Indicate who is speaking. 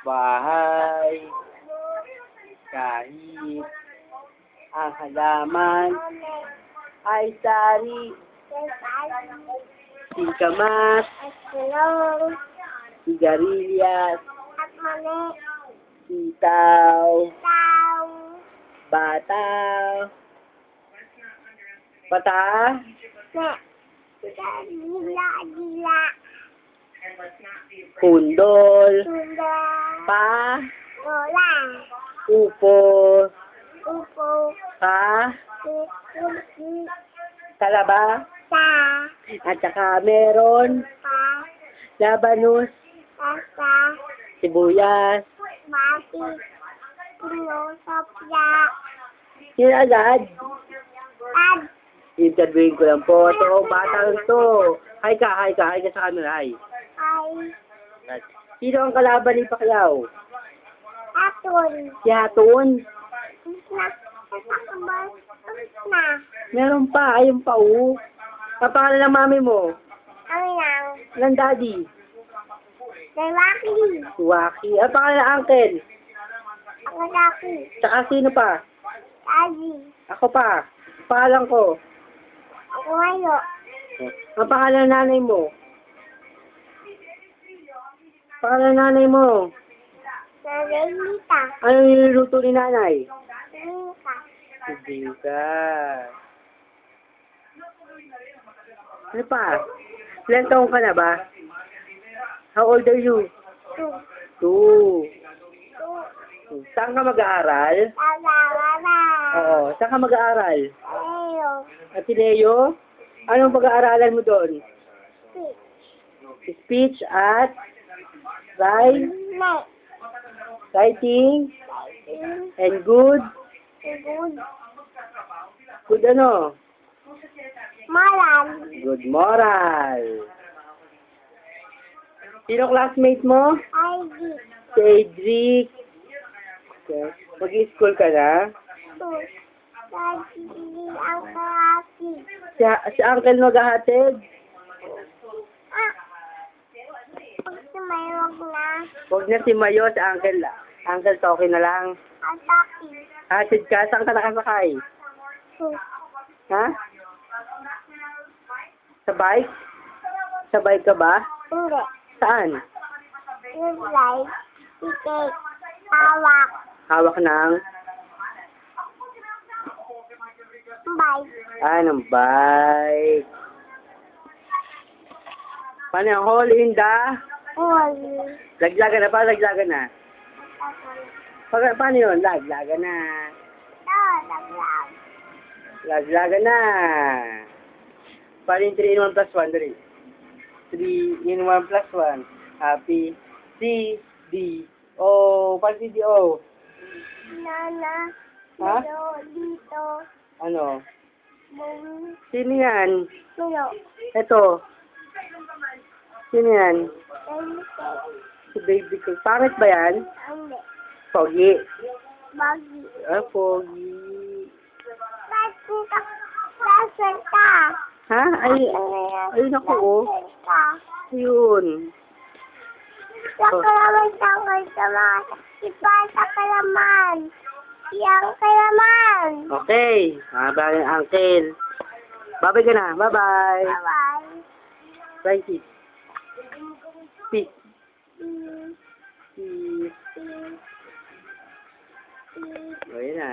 Speaker 1: bahay, kahit ang halaman ay sari, singkamas, sigarilyas, sitaw, bata, pata, pundol, pa, upo, ka, talaba, at saka meron, labanus, sibuyas, yun agad. Interviewin ko lang po. Ito, batang to. Hi ka sa camera, hi. Sino ang kalaban ni Pacquiao? Si Hatun. Meron pa, ayun pa, Papangalan ng mami mo? Ng daddy? Si Waki. Ang pangalan ng uncle? Tsaka sino pa? Ako pa. Pangalan ko? Ang pangalan ng nanay mo? Pangalan ng nanay mo? Ano niluluto ni nanay? Hindi ka. Ano pa? Ilan taong ka na ba? How old are you? 2. Saan ka mag-aaral? Oo. Saan ka mag-aaral? Ateneo? Anong pag-aaralan mo doon? Speech at writing and good ano? Good moral. Sino classmate mo? Si Adric. Okay. Mag-i-school ka na? Si Uncle maghahatid? Huwag na si Mayo, si Uncle. Uncle Toki na lang. Hatid ka? Saan ka nakasakay? Ha? Sa bike? Sa bike ka ba?
Speaker 2: Hindi.
Speaker 1: Saan? Hawak ng? Ng bike. Paano yung hole in the? Laglagan na pa, laglagan na. Paano yun? Laglagan na. Laglagan na. Paano yung 3 in 1 plus 1? 3 in 1 plus 1. Happy. C, D, O. Paano si D, O? Ha?
Speaker 2: Dito.
Speaker 1: Ano? Sino yan? Ito. Sino yan? Si baby ko. Pangit ba yan? Pogi. Pogi. Ha? Ayun ako, Ayun. Okay. Bye ng uncle. Bye-bye ka na. Bye-bye. Bye, sis. Peace. Peace. Ayun na.